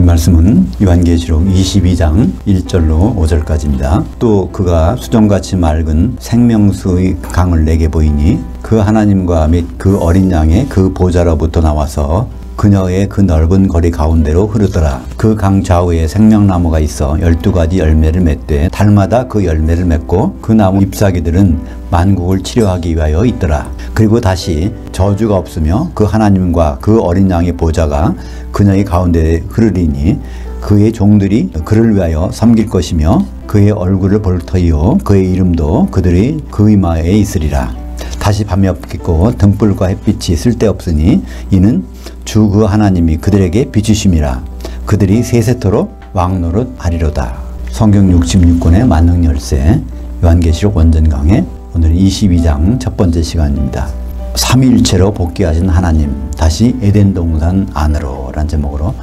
말씀은 요한계시록 22장 1절로 5절까지입니다. 또 그가 수정같이 맑은 생명수의 강을 내게 보이니 그 하나님과 및 그 어린 양의 그 보좌로부터 나와서 그녀의 그 넓은 거리 가운데로 흐르더라. 그 강 좌우에 생명나무가 있어 12가지 열매를 맺되 달마다 그 열매를 맺고 그 나무 잎사귀들은 만국을 치료하기 위하여 있더라. 그리고 다시 저주가 없으며 그 하나님과 그 어린 양의 보좌가 그녀의 가운데에 흐르리니 그의 종들이 그를 위하여 섬길 것이며 그의 얼굴을 볼 터이요 그의 이름도 그들이 그 이마에 있으리라. 다시 밤이 없겠고 등불과 햇빛이 쓸데없으니 이는 주 그 하나님이 그들에게 비추심이라. 그들이 세세토록 왕노릇 하리로다. 성경 66권의 만능열쇠 요한계시록 원전 강해 오늘 22장 첫 번째 시간입니다. 삼위일체로 복귀하신 하나님 다시 에덴 동산 안으로 라는 제목으로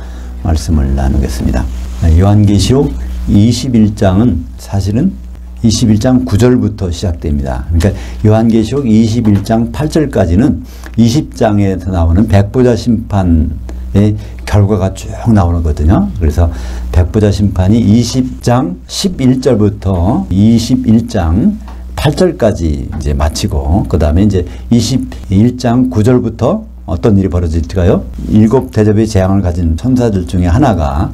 말씀을 나누겠습니다. 요한계시록 21장은 사실은 21장 9절부터 시작됩니다. 그러니까 요한계시록 21장 8절까지는 20장에서 나오는 백보자 심판의 결과가 쭉 나오거든요. 그래서 백보자 심판이 20장 11절부터 21장 8절까지 이제 마치고 그 다음에 이제 21장 9절부터 어떤 일이 벌어질까요? 7 대접의 재앙을 가진 천사들 중에 하나가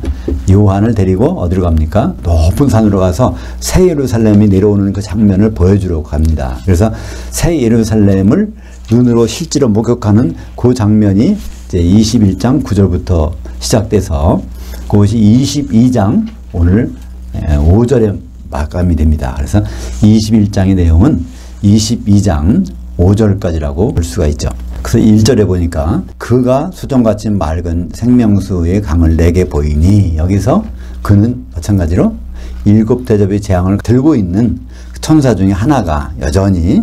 요한을 데리고 어디로 갑니까? 높은 산으로 가서 새 예루살렘이 내려오는 그 장면을 보여주러 갑니다. 그래서 새 예루살렘을 눈으로 실제로 목격하는 그 장면이 이제 21장 9절부터 시작돼서 그것이 22장 오늘 5절에 마감이 됩니다. 그래서 21장의 내용은 22장 5절까지라고 볼 수가 있죠. 그래서 1절에 보니까 그가 수정같이 맑은 생명수의 강을 내게 보이니 여기서 그는 마찬가지로 7 대접의 재앙을 들고 있는 천사 중에 하나가 여전히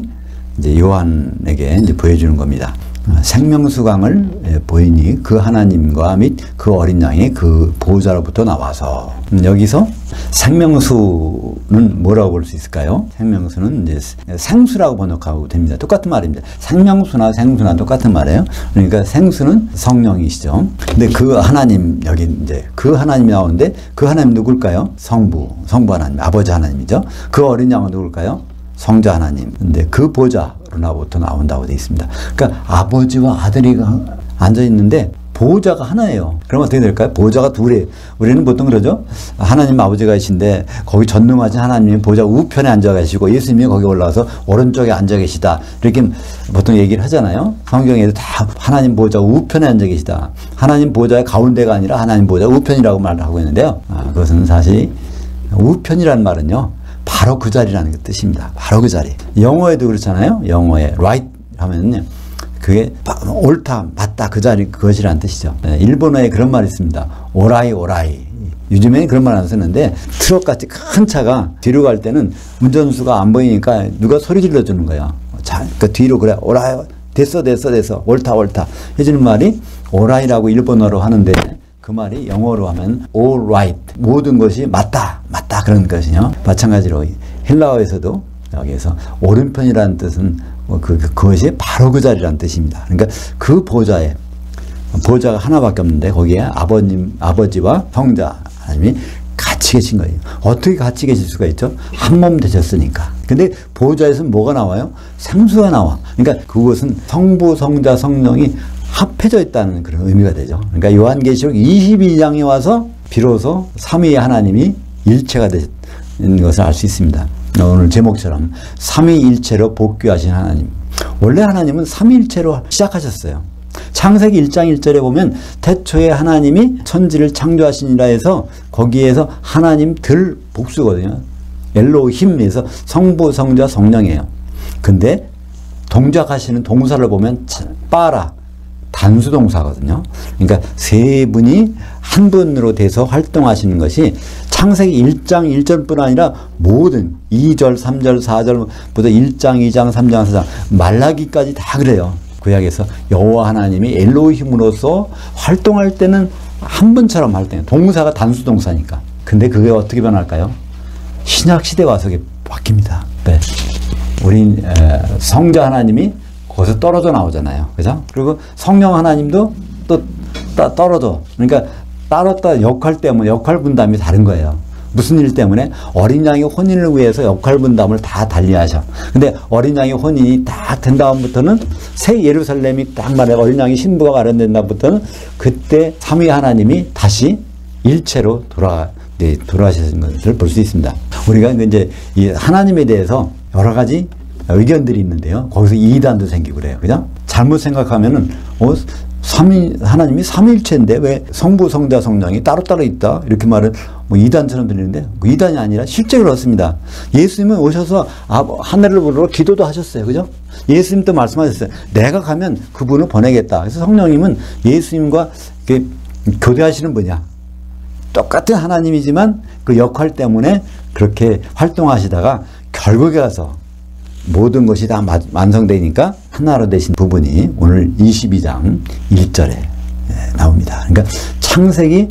이제 요한에게 이제 보여주는 겁니다. 생명수 강을 보이니 그 하나님과 및 그 어린 양의 그 보호자로부터 나와서 여기서 생명수는 뭐라고 볼 수 있을까요? 생명수는 이제 생수라고 번역하고 됩니다. 똑같은 말입니다. 생명수나 생수나 똑같은 말이에요. 그러니까 생수는 성령이시죠. 근데 그 하나님 여기 이제 그 하나님이 나오는데 그 하나님 누굴까요? 성부 하나님, 아버지 하나님이죠. 그 어린 양은 누굴까요? 성자 하나님. 근데 그 보좌로부터 나온다고 되어 있습니다. 그러니까 아버지와 아들이 앉아 있는데 보호자가 하나예요. 그럼 어떻게 될까요? 보호자가 둘이에요. 우리는 보통 그러죠. 하나님 아버지가 계신데 거기 전능하신 하나님이 보호자 우편에 앉아 계시고 예수님이 거기 올라와서 오른쪽에 앉아 계시다. 이렇게 보통 얘기를 하잖아요. 성경에도 다 하나님 보호자 우편에 앉아 계시다. 하나님 보호자의 가운데가 아니라 하나님 보호자 우편이라고 말을 하고 있는데요. 그것은 사실 우편이라는 말은요. 바로 그 자리라는 그 뜻입니다. 바로 그 자리. 영어에도 그렇잖아요. 영어에 right 하면은요. 그게 옳다, 맞다, 그 자리, 그것이라는 뜻이죠. 일본어에 그런 말이 있습니다. 오라이, 오라이. 요즘에는 그런 말 안 쓰는데 트럭같이 큰 차가 뒤로 갈 때는 운전수가 안 보이니까 누가 소리 질러주는 거야. 자, 그 뒤로 그래. 오라이, 됐어. 옳다. 해주는 말이 오라이라고 일본어로 하는데 그 말이 영어로 하면 all right. 모든 것이 맞다. 그런 것이요. 마찬가지로 헬라어에서도 여기에서 오른편이라는 뜻은 그것이 바로 그 자리라는 뜻입니다. 그러니까 그 보좌가 하나밖에 없는데 거기에 아버지와 성자 하나님이 같이 계신 거예요. 어떻게 같이 계실 수가 있죠? 한 몸 되셨으니까. 근데 보좌에서 뭐가 나와요? 생수가 나와. 그러니까 그것은 성부, 성자, 성령이 합해져 있다는 그런 의미가 되죠. 그러니까 요한계시록 22장에 와서 비로소 삼위의 하나님이 일체가 되는 것을 알 수 있습니다. 오늘 제목처럼 삼위일체로 복귀하신 하나님. 원래 하나님은 삼위일체로 시작하셨어요. 창세기 1장 1절에 보면 태초에 하나님이 천지를 창조하시니라 해서 거기에서 하나님들 복수거든요. 엘로힘에서 성부, 성자, 성령이에요. 근데 동작하시는 동사를 보면 빠라 단수동사거든요. 그러니까 세 분이 한 분으로 돼서 활동하시는 것이 창세기 1장 1절뿐 아니라 모든 2절, 3절, 4절부터 1장, 2장, 3장, 4장 말라기까지 다 그래요. 구약에서 여호와 하나님이 엘로힘으로서 활동할 때는 한 분처럼 활동해요. 동사가 단수동사니까. 근데 그게 어떻게 변할까요? 신약시대 와서 바뀝니다. 네. 우린 성자 하나님이 거기서 떨어져 나오잖아요. 그죠? 그리고 성령 하나님도 또 떨어져. 그러니까 따로 역할 때문에 역할 분담이 다른 거예요. 무슨 일 때문에? 어린 양의 혼인을 위해서 역할 분담을 다 달리하셔. 근데 어린 양의 혼인이 딱 된 다음부터는 새 예루살렘이 딱 말해 어린 양의 신부가 마련된 다음부터는 그때 삼위 하나님이 다시 일체로 돌아가시는 것을 볼 수 있습니다. 우리가 이제 이 하나님에 대해서 여러 가지 의견들이 있는데요. 거기서 이단도 생기고 그래요. 그죠? 잘못 생각하면은 하나님이 삼위일체인데 왜 성부, 성자, 성령이 따로따로 있다? 이렇게 말은 뭐 이단처럼 들리는데 그 이단이 아니라 실제로 그렇습니다. 예수님은 오셔서 하늘을 보러 기도도 하셨어요. 그죠? 예수님도 말씀하셨어요. 내가 가면 그분을 보내겠다. 그래서 성령님은 예수님과 이렇게 교대하시는 분이야. 똑같은 하나님이지만 그 역할 때문에 그렇게 활동하시다가 결국에 가서 모든 것이 다 완성되니까 하나로 되신 부분이 오늘 22장 1절에 나옵니다. 그러니까 창세기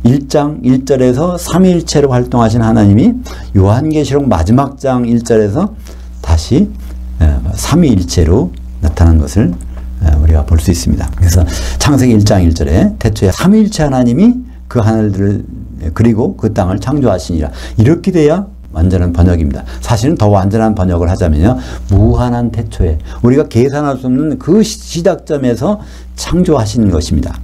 1장 1절에서 삼위일체로 활동하신 하나님이 요한계시록 마지막 장 1절에서 다시 삼위일체로 나타난 것을 우리가 볼 수 있습니다. 그래서 창세기 1장 1절에 태초에 삼위일체 하나님이 그 하늘들을 그리고 그 땅을 창조하시니라. 이렇게 돼야 완전한 번역입니다. 사실은 더 완전한 번역을 하자면요. 무한한 태초에 우리가 계산할 수 없는 그 시작점에서 창조하신 것입니다.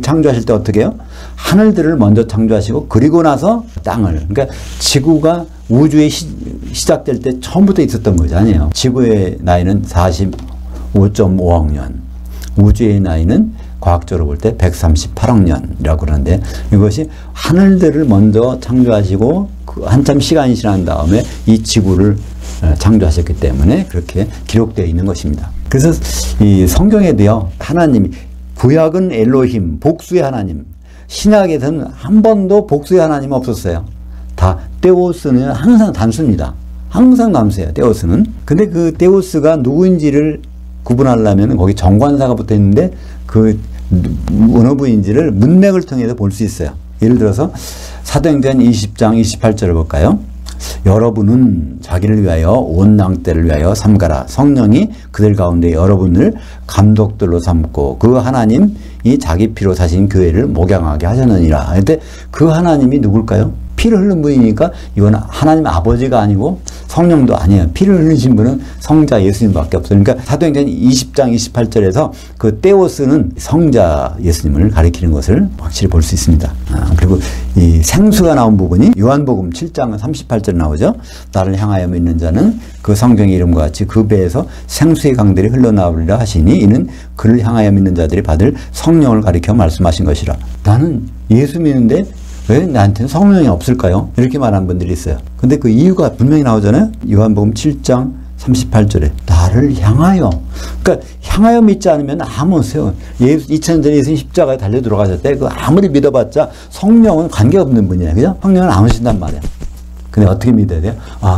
창조하실 때 어떻게 해요? 하늘들을 먼저 창조하시고 그리고 나서 땅을. 그러니까 지구가 우주에 시작될 때 처음부터 있었던 거지 아니에요. 지구의 나이는 45.5억 년. 우주의 나이는 과학적으로 볼 때 138억 년이라고 그러는데 이것이 하늘들을 먼저 창조하시고 한참 시간이 지난 다음에 이 지구를 창조하셨기 때문에 그렇게 기록되어 있는 것입니다. 그래서 이 성경에도요. 하나님이 구약은 엘로힘, 복수의 하나님, 신약에서는 한 번도 복수의 하나님은 없었어요. 다 데오스는 항상 단수입니다. 항상 단수예요. 데오스는. 근데 그 데오스가 누구인지를 구분하려면 거기 정관사가 붙어 있는데 그 어느 분인지를 문맥을 통해서 볼 수 있어요. 예를 들어서 사도행전 20장 28절을 볼까요? 여러분은 자기를 위하여 온 양떼를 위하여 삼가라. 성령이 그들 가운데 여러분을 감독들로 삼고 그 하나님이 자기 피로 사신 교회를 목양하게 하셨느니라. 그런데 그 하나님이 누굴까요? 피를 흘린 분이니까 이건 하나님 아버지가 아니고 성령도 아니에요. 피를 흘리신 분은 성자 예수님밖에 없어요. 그러니까 사도행전 20장 28절에서 그 데오스는 성자 예수님을 가리키는 것을 확실히 볼 수 있습니다. 그리고 이 생수가 나온 부분이 요한복음 7장 38절에 나오죠. 나를 향하여 믿는 자는 그 성경의 이름과 같이 그 배에서 생수의 강들이 흘러나오리라 하시니 이는 그를 향하여 믿는 자들이 받을 성령을 가리켜 말씀하신 것이라. 나는 예수 믿는데 왜 나한테는 성령이 없을까요? 이렇게 말하는 분들이 있어요. 근데 그 이유가 분명히 나오잖아요. 요한복음 7장 38절에 나를 향하여. 그러니까 향하여 믿지 않으면 아무 없어요. 2000년 전에 예수님 십자가에 달려 들어가셨대. 그 아무리 믿어봤자 성령은 관계없는 분이에요. 그죠? 성령은 안 오신단 말이에요. 근데 어떻게 믿어야 돼요?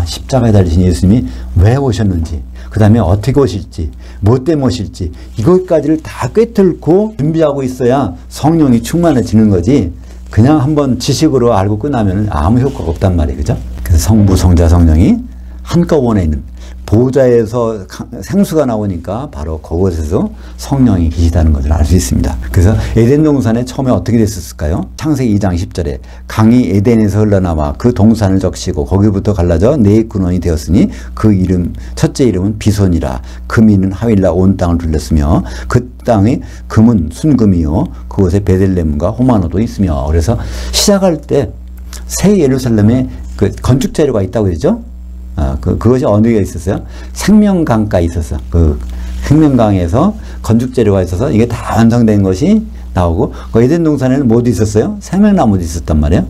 십자가에 달리신 예수님이 왜 오셨는지, 그 다음에 어떻게 오실지, 뭐 때문에 오실지 이것까지를 다 꿰뚫고 준비하고 있어야 성령이 충만해지는 거지. 그냥 한번 지식으로 알고 끝나면 아무 효과가 없단 말이에요. 그죠? 그래서 성부, 성자, 성령이 한꺼번에 있는 보좌에서 생수가 나오니까 바로 그곳에서 성령이 계시다는 것을 알 수 있습니다. 그래서 에덴 동산에 처음에 어떻게 됐었을까요? 창세기 2장 10절에 강이 에덴에서 흘러나와 그 동산을 적시고 거기부터 갈라져 네 근원이 되었으니 그 이름 첫째 이름은 비손이라. 금이는 하윌라 온 땅을 둘렀으며 그 땅의 금은 순금이요 그곳에 베들레헴과 호마노도 있으며. 그래서 시작할 때 새 예루살렘에 그 건축 재료가 있다고 그러죠. 그것이 어디에 있었어요? 생명강가에 있었어. 그 생명강에서 건축 재료가 있어서 이게 다 완성된 것이 나오고 그 에덴 동산에는 뭐도 있었어요? 생명나무도 있었단 말이에요.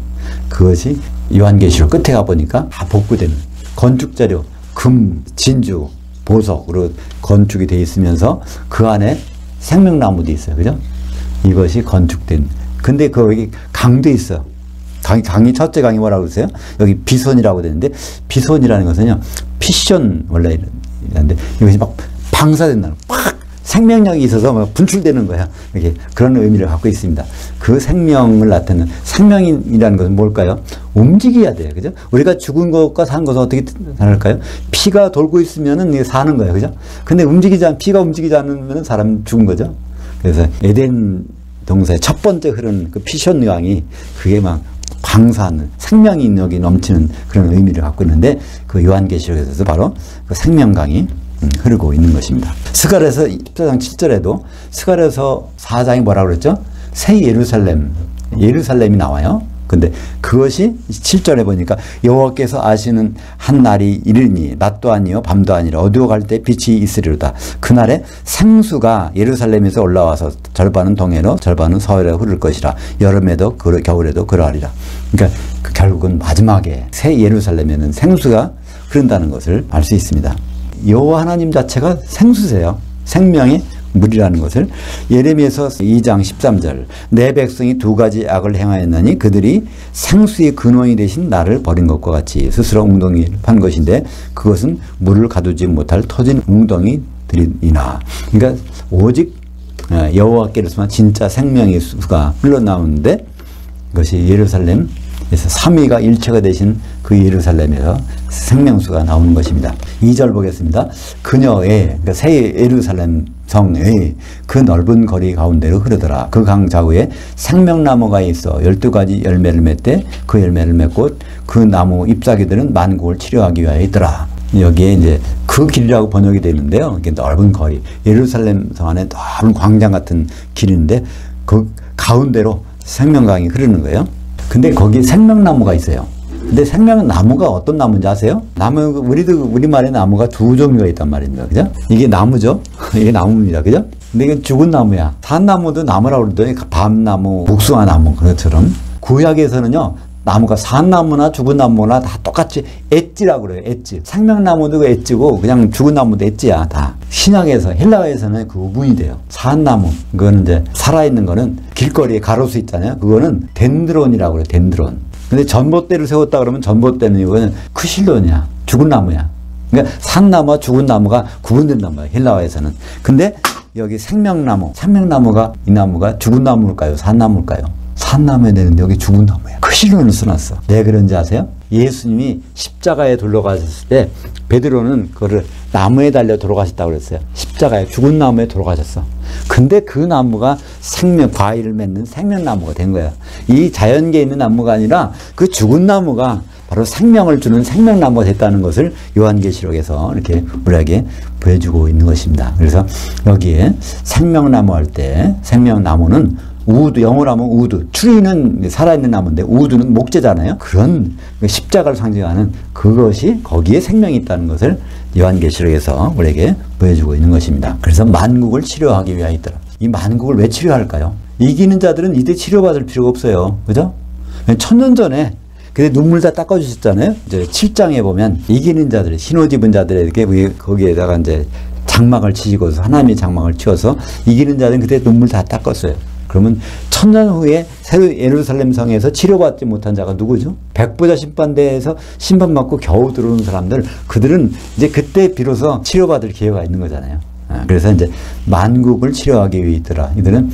그것이 요한계시록 끝에 가보니까 다 복구되는 건축 재료, 금, 진주, 보석으로 건축이 되어 있으면서 그 안에 생명나무도 있어요. 그죠? 이것이 건축된. 근데 거기 강도 있어. 강이 첫째 강이 뭐라고 그러세요? 여기 비손이라고 되는데 비손이라는 것은요 피션 원래 이런데 이것이 막 방사된다는 팍 생명력이 있어서 막 분출되는 거야. 이렇게 그런 의미를 갖고 있습니다. 그 생명을 나타내는 생명이라는 것은 뭘까요? 움직여야 돼요. 그죠? 우리가 죽은 것과 산 것은 어떻게 다를까요? 피가 돌고 있으면은 이게 사는 거예요. 그죠? 근데 피가 움직이지 않으면 사람 죽은 거죠. 그래서 에덴 동사의 첫 번째 흐르는 그 피션강이 그게 막 광산, 생명력이 넘치는 그런 의미를 갖고 있는데 그 요한계시록에서도 바로 그 생명강이 흐르고 있는 것입니다. 스가랴서 14장 7절에도 스가랴서 4장이 뭐라고 그랬죠? 새 예루살렘이 나와요. 근데 그것이 7절에 보니까 여호와께서 아시는 한 날이 이르니 낮도 아니요 밤도 아니라 어두워 갈 때 빛이 있으리로다. 그날에 생수가 예루살렘에서 올라와서 절반은 동해로 절반은 서해로 흐를 것이라. 여름에도 겨울에도 그러하리라. 그러니까 결국은 마지막에 새 예루살렘에는 생수가 흐른다는 것을 알 수 있습니다. 여호와 하나님 자체가 생수세요. 생명의 물이라는 것을 예레미야서 2장 13절 내 백성이 두 가지 악을 행하였나니 그들이 생수의 근원이 되신 나를 버린 것과 같이 스스로 웅덩이를 판 것인데 그것은 물을 가두지 못할 터진 웅덩이들이나. 그러니까 오직 여호와께로서만 진짜 생명의 수가 흘러나오는데 그것이 예루살렘에서 삼위가 일체가 되신 그 예루살렘에서 생명수가 나오는 것입니다. 2절 보겠습니다. 그녀의 그러니까 새 예루살렘 성의 그 넓은 거리 가운데로 흐르더라. 그 강 좌우에 생명나무가 있어 12가지 열매를 맺되 그 열매를 맺고 그 나무 잎사귀들은 만국을 치료하기 위하여 있더라. 여기에 이제 그 길이라고 번역이 되는데요. 이게 넓은 거리, 예루살렘 성 안에 넓은 광장 같은 길인데 그 가운데로 생명강이 흐르는 거예요. 근데 거기에 생명나무가 있어요. 근데 생명나무가 어떤 나무인지 아세요? 우리말에 나무가 두 종류가 있단 말입니다. 그죠? 이게 나무죠? 이게 나무입니다. 그죠? 근데 이건 죽은 나무야. 산 나무도 나무라고 그러더니 밤나무, 복숭아나무, 그것처럼. 구약에서는요, 나무가 산 나무나 죽은 나무나 다 똑같이 엣지라고 그래요. 엣지. 생명나무도 엣지고, 그냥 죽은 나무도 엣지야, 다. 신약에서, 헬라어에서는 그 우분이 돼요. 산 나무. 그거는 이제, 살아있는 거는 길거리에 가로수 있잖아요. 그거는 덴드론이라고 그래요. 덴드론. 근데 전봇대를 세웠다 그러면 전봇대는 이거는 크실론이야. 죽은 나무야. 그러니까 산나무와 죽은 나무가 구분된단 말이야. 헬라어에서는. 근데 여기 생명나무가 이 나무가 죽은 나무일까요? 산나무일까요? 산나무에 되는데 여기 죽은 나무야. 크실론을 써놨어. 왜 그런지 아세요? 예수님이 십자가에 돌아가셨을 때 베드로는 그거를 나무에 달려 돌아가셨다고 그랬어요. 십자가에 죽은 나무에 돌아가셨어. 근데 그 나무가 과일을 맺는 생명나무가 된 거야. 이 자연계에 있는 나무가 아니라 그 죽은 나무가 바로 생명을 주는 생명나무가 됐다는 것을 요한계시록에서 이렇게 우리에게 보여주고 있는 것입니다. 그래서 여기에 생명나무 할 때 생명나무는 우드, 영어로 하면 우드. 추리는 살아있는 나무인데 우드는 목재잖아요. 그런 십자가를 상징하는 그것이 거기에 생명이 있다는 것을 요한계시록에서 우리에게 보여주고 있는 것입니다. 그래서 만국을 치료하기 위하여 있더라. 이 만국을 왜 치료할까요? 이기는 자들은 이제 치료받을 필요가 없어요. 그죠? 1000년 전에 근데 눈물 다 닦아주셨잖아요. 이제 7장에 보면 이기는 자들, 흰 옷 입은 자들에게 거기에다가 이제 장막을 치시고서 하나님의 장막을 치워서 이기는 자들은 그때 눈물 다 닦았어요. 그러면 1000년 후에 새로 예루살렘 성에서 치료받지 못한 자가 누구죠? 백보자 심판대에서 심판받고 겨우 들어오는 사람들, 그들은 이제 그때 비로소 치료받을 기회가 있는 거잖아요. 그래서 이제 만국을 치료하기 위해 있더라. 이들은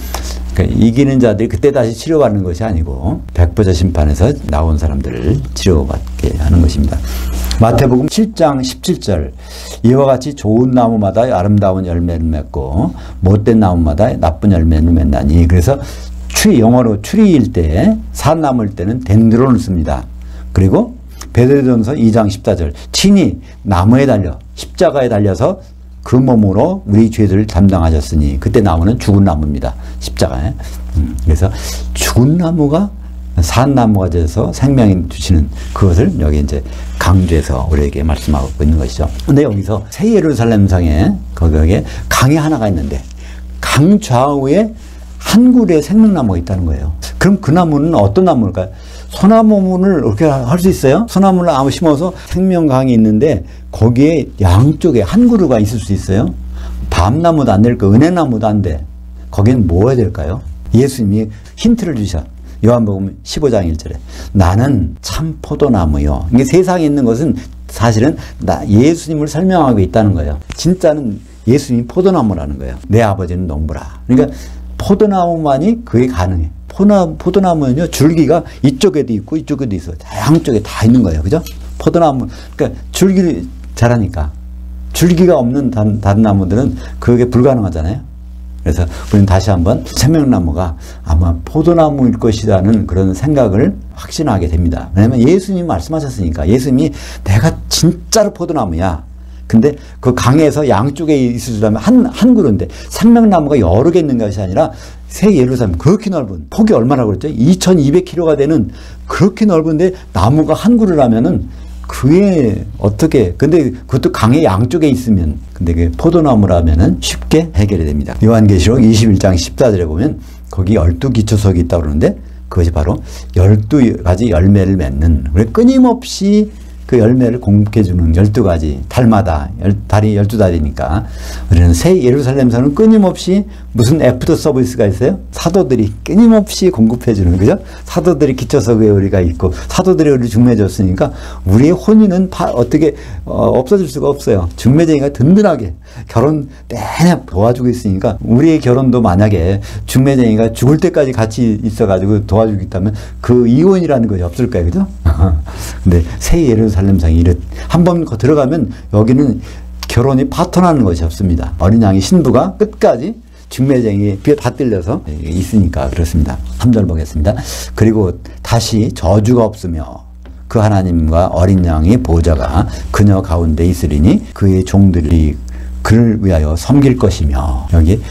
그러니까 이기는 자들이 그때 다시 치료받는 것이 아니고 백보자 심판에서 나온 사람들을 치료받게 하는 것입니다. 마태복음 7장 17절 이와 같이 좋은 나무마다 아름다운 열매를 맺고 못된 나무마다 나쁜 열매를 맺나니. 그래서 영어로 추리일 때 산나무일 때는 덴드론을 씁니다. 그리고 베드로전서 2장 14절 친히 나무에 달려 십자가에 달려서 그 몸으로 우리 죄들을 담당하셨으니 그때 나무는 죽은 나무입니다. 십자가에. 그래서 죽은 나무가 산 나무가 돼서 생명이 주시는 그것을 여기 이제 강조해서 우리에게 말씀하고 있는 것이죠. 근데 여기서 새 예루살렘 성에 거기에 강이 하나가 있는데 강 좌우에 한 그루의 생명나무가 있다는 거예요. 그럼 그 나무는 어떤 나무일까요? 소나무를 이렇게 할 수 있어요? 소나무를 아무 심어서 생명강이 있는데 거기에 양쪽에 한 그루가 있을 수 있어요? 밤나무도 안 될 거, 은행나무도 안 돼. 거기는 뭐 해야 될까요? 예수님이 힌트를 주셔. 요한복음 15장 1절에 나는 참 포도나무요. 이게 세상에 있는 것은 사실은 예수님을 설명하고 있다는 거예요. 진짜는 예수님이 포도나무라는 거예요. 내 아버지는 농부라. 그러니까 포도나무만이 그게 가능해. 포도나무는요, 줄기가 이쪽에도 있고 이쪽에도 있어요. 양쪽에 다 있는 거예요. 그죠? 포도나무, 그러니까 줄기를 자라니까. 줄기가 없는 다른 나무들은 그게 불가능하잖아요. 그래서 우리는 다시 한번 생명나무가 아마 포도나무일 것이라는 그런 생각을 확신하게 됩니다. 왜냐하면 예수님이 말씀하셨으니까. 예수님이 내가 진짜로 포도나무야. 근데 그 강에서 양쪽에 있으려면 한 그루인데 생명나무가 여러 개 있는 것이 아니라 새 예루살렘 그렇게 넓은 폭이 얼마나 그랬죠? 2200km가 되는 그렇게 넓은데 나무가 한 그루라면은 그게 어떻게 근데 그것도 강의 양쪽에 있으면 근데 그 포도나무라면은 쉽게 해결이 됩니다. 요한계시록 21장 14절에 보면 거기 12기초석이 있다고 그러는데 그것이 바로 12가지 열매를 맺는 우리 끊임없이 그 열매를 공급해주는 12가지 달마다 달이 12달이니까 우리는 새 예루살렘서는 끊임없이 무슨 애프터 서비스가 있어요? 사도들이 끊임없이 공급해주는 그죠? 사도들이 기초석에 우리가 있고 사도들이 우리 중매줬으니까 우리의 혼인은 어떻게 없어질 수가 없어요. 중매쟁이가 든든하게 결혼 내내 도와주고 있으니까 우리의 결혼도 만약에 중매쟁이가 죽을 때까지 같이 있어가지고 도와주고 있다면 그 이혼이라는 것이 없을까요? 그죠? 근데 새 예루살렘상이 한번 들어가면 여기는 결혼이 파토나는 것이 없습니다. 어린 양이 신부가 끝까지 중매쟁이에 받들려서 있으니까 그렇습니다. 3절 보겠습니다. 그리고 다시 저주가 없으며 그 하나님과 어린 양의 보좌가 그녀 가운데 있으리니 그의 종들이 그를 위하여 섬길 것이며 여기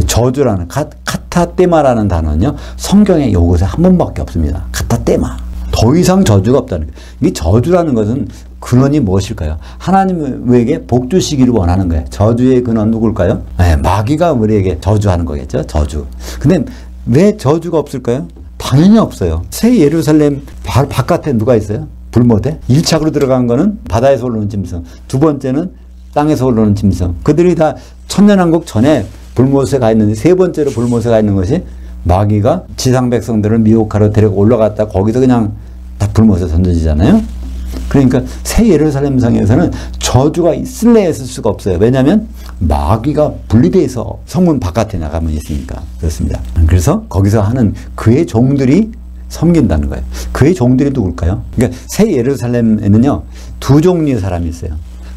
저주라는 카타테마라는 단어는요 성경에 요것에 한 번밖에 없습니다. 카타테마 더 이상 저주가 없다는 거예요. 이 저주라는 것은 근원이 무엇일까요? 하나님에게 복 주시기를 원하는 거예요. 저주의 근원 누굴까요? 네, 마귀가 우리에게 저주하는 거겠죠. 저주. 근데 왜 저주가 없을까요? 당연히 없어요. 새 예루살렘 바깥에 누가 있어요? 불모대. 1차로 들어간 거는 바다에서 올라오는 짐승. 두 번째는 땅에서 올라오는 짐승. 그들이 다 천년왕국 전에 불못에 가 있는데 세 번째로 불못에 가 있는 것이 마귀가 지상 백성들을 미혹하러 데리고 올라갔다 거기서 그냥 다 불못에 던져지잖아요. 그러니까 새 예루살렘 상에서는 저주가 있을래 있을 수가 없어요. 왜냐하면 마귀가 분리되어 있어 성문 바깥에 나가면 있으니까 그렇습니다. 그래서 거기서 하는 그의 종들이 섬긴다는 거예요. 그의 종들이 누굴까요? 그러니까 새 예루살렘에는요 두 종류의 사람이 있어요.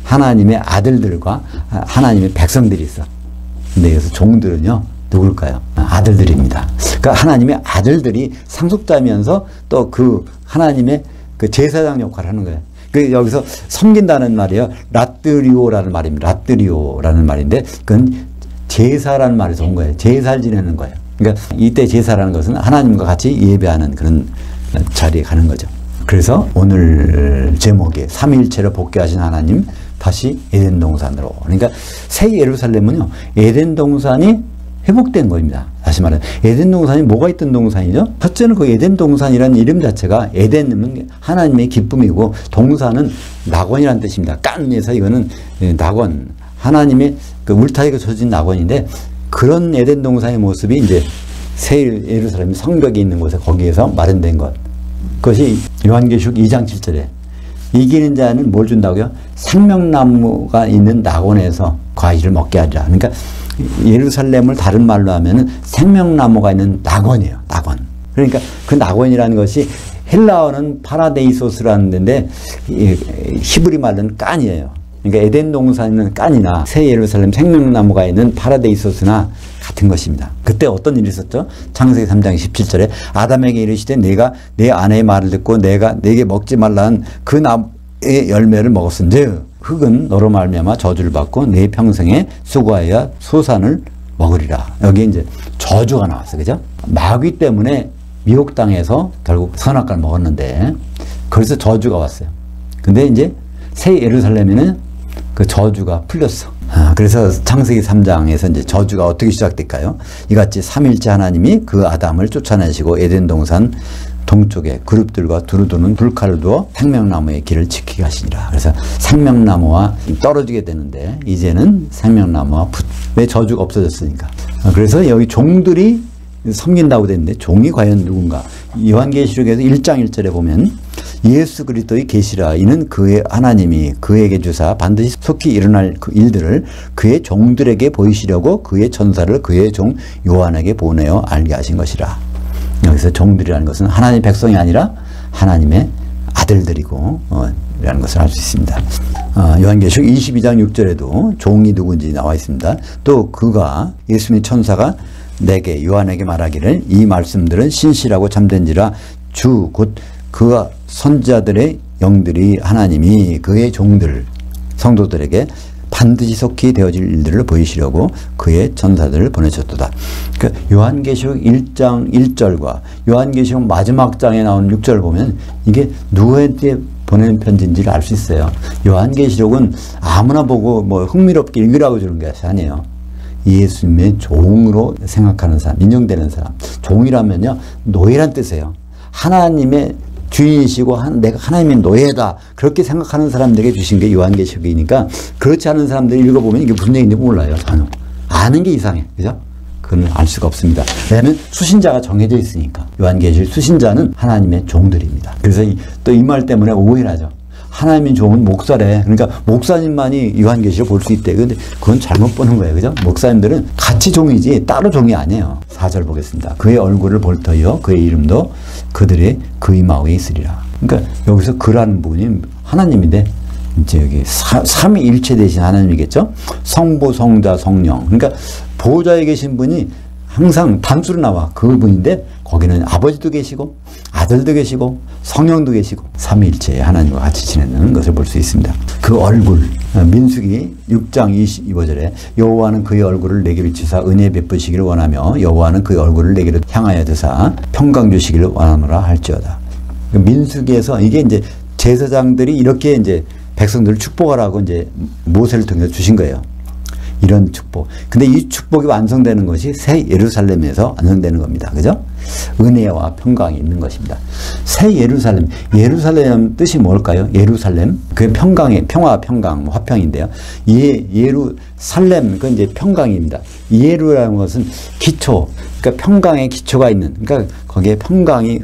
하나님의 아들들과 하나님의 백성들이 있어. 근데 여기서 종들은요 누굴까요? 아들들입니다. 그러니까 하나님의 아들들이 상속자면서 또 그 하나님의 그 제사장 역할을 하는 거예요. 그 여기서 섬긴다는 말이에요. 라뜨리오라는 말입니다. 라뜨리오라는 말인데 그건 제사라는 말에서 온 거예요. 제사를 지내는 거예요. 그러니까 이때 제사라는 것은 하나님과 같이 예배하는 그런 자리에 가는 거죠. 그래서 오늘 제목에 삼위일체로 복귀하신 하나님 다시 에덴 동산으로. 그러니까 새 예루살렘은요 에덴 동산이 회복된 겁니다. 다시 말하면 에덴 동산이 뭐가 있던 동산이죠? 첫째는 그 에덴 동산이라는 이름 자체가 에덴은 하나님의 기쁨이고 동산은 낙원이라는 뜻입니다. 깐에서 이거는 낙원, 하나님의 그 울타리가 쳐진 낙원인데 그런 에덴 동산의 모습이 이제 새 예루살렘 성벽이 있는 곳에 거기에서 마련된 것. 그것이 요한계시록 2장 7절에 이기는 자는 뭘 준다고요? 생명나무가 있는 낙원에서 과일을 먹게 하리라. 그러니까 예루살렘을 다른 말로 하면은 생명나무가 있는 낙원이에요. 낙원. 그러니까 그 낙원이라는 것이 헬라어는 파라데이소스라는 데인데 히브리 말은 깐이에요. 그러니까 에덴 동산에는 깐이나 새 예루살렘 생명나무가 있는 파라데이소스나 같은 것입니다. 그때 어떤 일이 있었죠? 창세기 3장 17절에 아담에게 이르시되 내가 내 아내의 말을 듣고 내가 내게 먹지 말라는 그 나무의 열매를 먹었은즉 흙은 너로 말미암아 저주를 받고 내 평생에 수고하여 소산을 먹으리라. 여기 이제 저주가 나왔어요. 그죠? 마귀 때문에 미혹당해서 결국 선악과를 먹었는데 그래서 저주가 왔어요. 근데 이제 새 예루살렘에는 그 저주가 풀렸어. 그래서 창세기 3장에서 이제 저주가 어떻게 시작될까요? 이같이 삼일째 하나님이 그 아담을 쫓아내시고 에덴 동산 동쪽에 그룹들과 두루 도는 불칼을 두어 생명나무의 길을 지키게 하시니라. 그래서 생명나무와 떨어지게 되는데 이제는 생명나무와 왜 저주가 없어졌으니까. 그래서 여기 종들이 섬긴다고 되는데 종이 과연 누군가? 요한계시록에서 1장 1절에 보면 예수 그리스도의 계시라 이는 그의 하나님이 그에게 주사 반드시 속히 일어날 그 일들을 그의 종들에게 보이시려고 그의 천사를 그의 종 요한에게 보내어 알게 하신 것이라. 여기서 종들이라는 것은 하나님의 백성이 아니라 하나님의 아들들이고 라는 것을 알 수 있습니다. 요한계시록 22장 6절에도 종이 누군지 나와 있습니다. 또 그가 예수님의 천사가 내게 요한에게 말하기를 이 말씀들은 신실하고 참된지라 주 곧 그가 선지자들의 영들이 하나님이 그의 종들 성도들에게 반드시 속히 되어질 일들을 보이시려고 그의 천사들을 보내셨도다. 그러니까 요한계시록 1장 1절과 요한계시록 마지막 장에 나온 6절을 보면 이게 누구한테 보내는 편지인지를 알 수 있어요. 요한계시록은 아무나 보고 뭐 흥미롭게 읽으라고 주는 것이 아니에요. 예수님의 종으로 생각하는 사람, 인정되는 사람. 종이라면요, 노예란 뜻이에요. 하나님의 주인이시고 내가 하나님의 노예다 그렇게 생각하는 사람들에게 주신 게 요한계시록이니까 그렇지 않은 사람들이 읽어보면 이게 무슨 얘기인지 몰라요. 전혀. 아는 게 이상해. 그죠? 그건 알 수가 없습니다. 왜냐하면 수신자가 정해져 있으니까. 요한계시록 수신자는 하나님의 종들입니다. 그래서 또 이 말 때문에 오해를 하죠. 하나님의 종은 목사래. 그러니까 목사님만이 요한계시록 볼 수 있대. 근데 그건 잘못 보는 거예요. 그죠? 목사님들은 같이 종이지 따로 종이 아니에요. 4절 보겠습니다. 그의 얼굴을 볼 터이요 그의 이름도 그들의 그 이마에 있으리라. 그러니까 여기서 그라는 분이 하나님인데 이제 여기 삼위일체 되신 하나님이겠죠? 성부, 성자, 성령. 그러니까 보호자에 계신 분이 항상 단수로 나와. 그분인데 거기는 아버지도 계시고 아들도 계시고 성령도 계시고 삼위일체의 하나님과 같이 지내는 것을 볼 수 있습니다. 그 얼굴 민수기 6장 25절에 여호와는 그의 얼굴을 내게 비추사 은혜 베푸시기를 원하며 여호와는 그의 얼굴을 내게로 향하여 드사 평강 주시기를 원하노라 할지어다. 민수기에서 이게 이제 제사장들이 이렇게 이제 백성들을 축복하라고 이제 모세를 통해서 주신 거예요. 이런 축복. 근데 이 축복이 완성되는 것이 새 예루살렘에서 완성되는 겁니다. 그죠? 은혜와 평강이 있는 것입니다. 새 예루살렘. 예루살렘 뜻이 뭘까요? 예루살렘. 그게 평강의 평화, 평강, 화평인데요. 예루살렘. 그건 이제 평강입니다. 예루라는 것은 기초. 그러니까 평강의 기초가 있는. 그러니까 거기에 평강이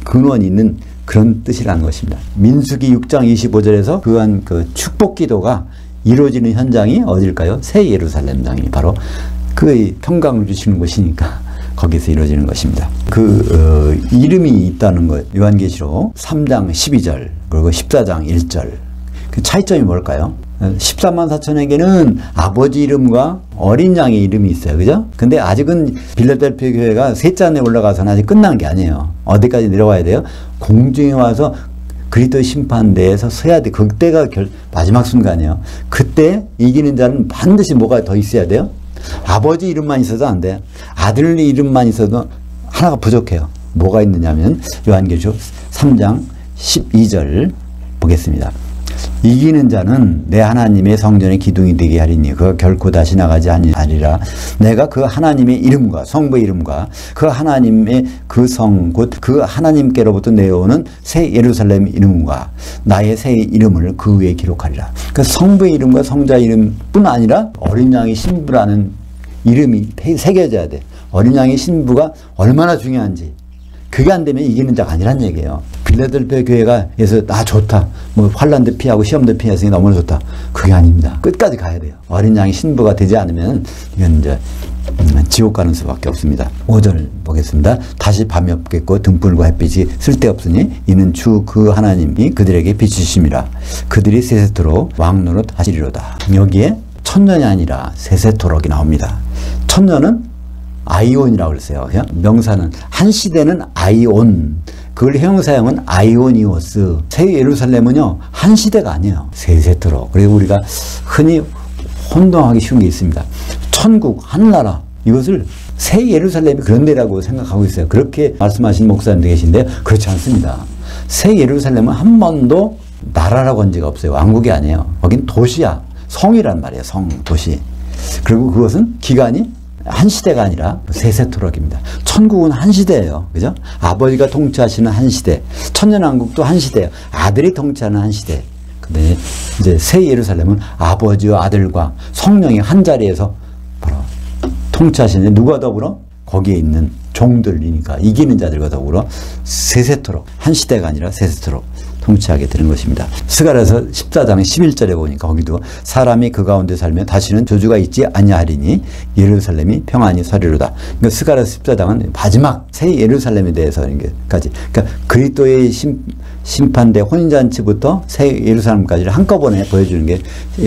근원이 있는 그런 뜻이라는 것입니다. 민수기 6장 25절에서 그한 그 축복 기도가 이루어지는 현장이 어딜까요? 새 예루살렘장이 바로 그 평강을 주시는 곳이니까 거기서 이루어지는 것입니다. 그 이름이 있다는 것. 요한계시록 3장 12절 그리고 14장 1절. 그 차이점이 뭘까요? 14만 4천에게는 아버지 이름과 어린 양의 이름이 있어요. 그죠? 근데 아직은 빌라델피아 교회가 셋째 안에 올라가서는 아직 끝난 게 아니에요. 어디까지 내려와야 돼요? 공중에 와서 그리스도 심판대에서 서야 돼. 그때가 마지막 순간이에요. 그때 이기는 자는 반드시 뭐가 더 있어야 돼요? 아버지 이름만 있어도 안 돼요. 아들 이름만 있어도 하나가 부족해요. 뭐가 있느냐면 요한계시록 3장 12절 보겠습니다. 이기는 자는 내 하나님의 성전의 기둥이 되게 하리니 그가 결코 다시 나가지 아니하리라. 내가 그 하나님의 이름과 성부의 이름과 그 하나님의 그 성 곧 그 하나님께로부터 내려오는 새 예루살렘 이름과 나의 새 이름을 그 위에 기록하리라. 그 성부의 이름과 성자의 이름뿐 아니라 어린 양의 신부라는 이름이 새겨져야 돼. 어린 양의 신부가 얼마나 중요한지. 그게 안 되면 이기는 자가 아니란 얘기예요. 빌라델피아 교회가 해서 좋다. 뭐 환란도 피하고 시험도 피했으니 너무나 좋다. 그게 아닙니다. 끝까지 가야 돼요. 어린 양의 신부가 되지 않으면 이건 이제 지옥 가는 수밖에 없습니다. 5절 보겠습니다. 다시 밤이 없겠고 등불과 햇빛이 쓸데없으니 이는 주 그 하나님이 그들에게 비추심이라. 그들이 세세토록 왕노릇 하시리로다. 여기에 천년이 아니라 세세토록이 나옵니다. 천년은 아이온이라고 그랬어요. 명사는 한 시대는 아이온. 그걸 형용사형은 아이오니오스. 새 예루살렘은요 한 시대가 아니에요. 세세토록. 그리고 우리가 흔히 혼동하기 쉬운 게 있습니다. 천국, 하늘나라 이것을 새 예루살렘이 그런 데라고 생각하고 있어요. 그렇게 말씀하신 목사님도 계신데 그렇지 않습니다. 새 예루살렘은 한 번도 나라라고 한 적이 없어요. 왕국이 아니에요. 거긴 도시야. 성이란 말이에요. 성, 도시. 그리고 그것은 기간이 한 시대가 아니라 세세토록입니다. 천국은 한 시대예요. 그죠? 아버지가 통치하시는 한 시대. 천년왕국도 한 시대예요. 아들이 통치하는 한 시대. 근데 이제 새 예루살렘은 아버지와 아들과 성령이 한 자리에서 바로 통치하시는 누가 더불어? 거기에 있는 종들이니까 이기는 자들과 더불어 세세토록 한 시대가 아니라 세세토록 통치하게 되는 것입니다. 스가랴서 14장 11절에 보니까 거기도 사람이 그 가운데 살면 다시는 저주가 있지 아니하리니 예루살렘이 평안히 서리로다. 그러니까 스가랴서 14장은 마지막 새 예루살렘에 대해서 이렇게까지, 그러니까 그리스도의 심판대 혼인잔치부터 새 예루살렘까지를 한꺼번에 보여주는 게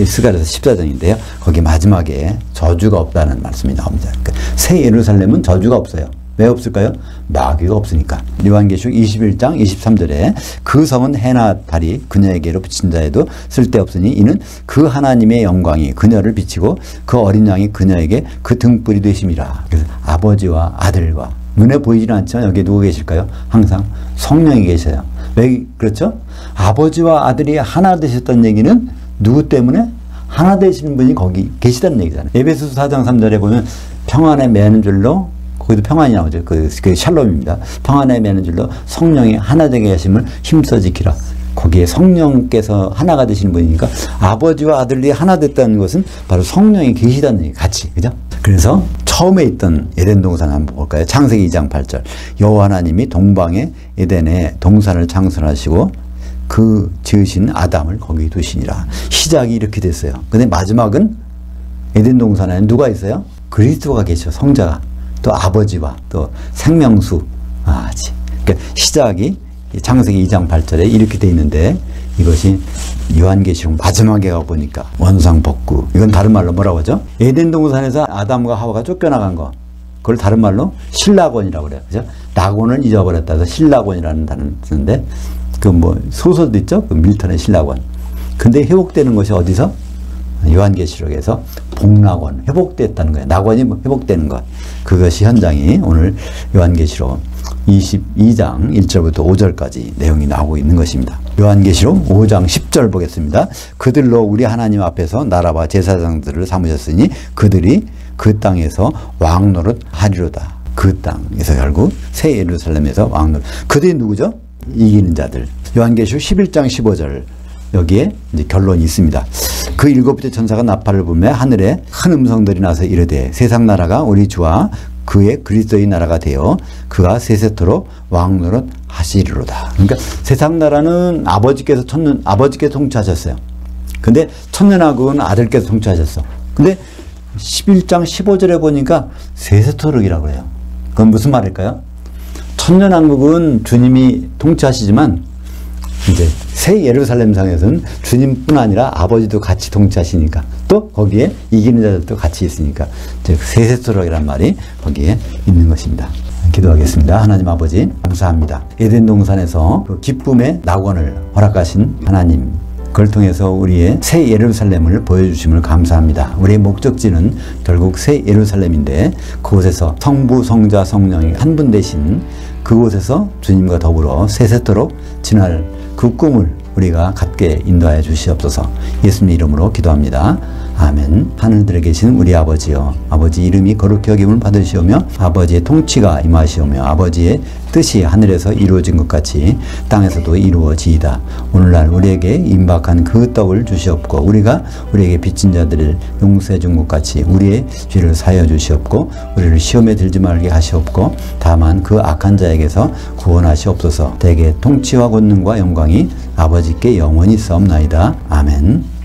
스가랴서 14장인데요. 거기 마지막에 저주가 없다는 말씀이 나옵니다. 그러니까 새 예루살렘은 저주가 없어요. 왜 없을까요? 마귀가 없으니까. 요한계시록 21장 23절에 그 성은 해나 달이 그녀에게로 비친 자에도 쓸데없으니 이는 그 하나님의 영광이 그녀를 비치고 그 어린 양이 그녀에게 그 등불이 되심이라. 그래서 아버지와 아들과 눈에 보이지는 않지만 여기에 누구 계실까요? 항상 성령이 계셔요. 왜 그렇죠? 아버지와 아들이 하나 되셨다는 얘기는 누구 때문에? 하나 되시는 분이 거기 계시다는 얘기잖아요. 에베소서 4장 3절에 보면 평안에 매는 줄로, 거기도 평안이 나오죠. 그 샬롬입니다. 평안에 매는 줄로 성령이 하나 되게 하심을 힘써 지키라. 거기에 성령께서 하나가 되시는 분이니까 아버지와 아들이 하나 됐다는 것은 바로 성령이 계시다는 얘기 같이, 그죠? 그래서 처음에 있던 에덴 동산 한번 볼까요? 창세기 2장 8절. 여호와 하나님이 동방의 에덴에 동산을 창설하시고 그 지으신 아담을 거기 두시니라. 시작이 이렇게 됐어요. 근데 마지막은 에덴 동산에는 누가 있어요? 그리스도가 계셔. 성자가. 또 아버지와 또 생명수. 그러니까 시작이 창세기 2장 8절에 이렇게 돼 있는데 이것이 요한계시록 마지막에 가보니까 원상복구. 이건 다른 말로 뭐라고 하죠? 에덴 동산에서 아담과 하와가 쫓겨나간 거. 그걸 다른 말로 신라곤이라고 그래요. 그죠? 낙원을 잊어버렸다 해서 신라곤이라는 단어를 쓰는데 그 뭐 소설도 있죠? 그 밀턴의 신라곤. 근데 회복되는 것이 어디서? 요한계시록에서 복낙원, 회복됐다는 거예요. 낙원이 회복되는 것. 그것이 현장이 오늘 요한계시록 22장 1절부터 5절까지 내용이 나오고 있는 것입니다. 요한계시록 5장 10절 보겠습니다. 그들로 우리 하나님 앞에서 나라와 제사장들을 삼으셨으니 그들이 그 땅에서 왕노릇 하리로다. 그 땅에서 결국 새 예루살렘에서 왕노릇. 그들이 누구죠? 이기는 자들. 요한계시록 11장 15절. 여기에 이제 결론이 있습니다. 그 일곱째 천사가 나팔을 불며 하늘에 큰 음성들이 나서 이르되 세상 나라가 우리 주와 그의 그리스도의 나라가 되어 그가 세세토록 왕노릇 하시리로다. 그러니까 세상 나라는 아버지께서 통치하셨어요. 근데 천년왕국은 아들께서 통치하셨어. 근데 11장 15절에 보니까 세세토록이라고 해요. 그건 무슨 말일까요? 천년왕국은 주님이 통치하시지만 이제 새 예루살렘 상에서는 주님뿐 아니라 아버지도 같이 통치하시니까 또 거기에 이기는 자들도 같이 있으니까 세세토록이란 말이 거기에 있는 것입니다. 기도하겠습니다. 하나님 아버지 감사합니다. 에덴 동산에서 그 기쁨의 낙원을 허락하신 하나님, 그걸 통해서 우리의 새 예루살렘을 보여주심을 감사합니다. 우리의 목적지는 결국 새 예루살렘인데 그곳에서 성부, 성자, 성령이 한 분 되신 그곳에서 주님과 더불어 세세토록 지날 그 꿈을 우리가 갖게 인도하여 주시옵소서. 예수님 이름으로 기도합니다. 아멘. 하늘들에 계신 우리 아버지여, 아버지 이름이 거룩히 여김을 받으시오며 아버지의 통치가 임하시오며 아버지의 뜻이 하늘에서 이루어진 것 같이 땅에서도 이루어지이다. 오늘날 우리에게 임박한 그 떡을 주시옵고 우리가 우리에게 빚진 자들을 용서해 준 것 같이 우리의 죄를 사하여 주시옵고 우리를 시험에 들지 말게 하시옵고 다만 그 악한 자에게서 구원하시옵소서. 대개 통치와 권능과 영광이 아버지께 영원히 있사옵나이다. 아멘.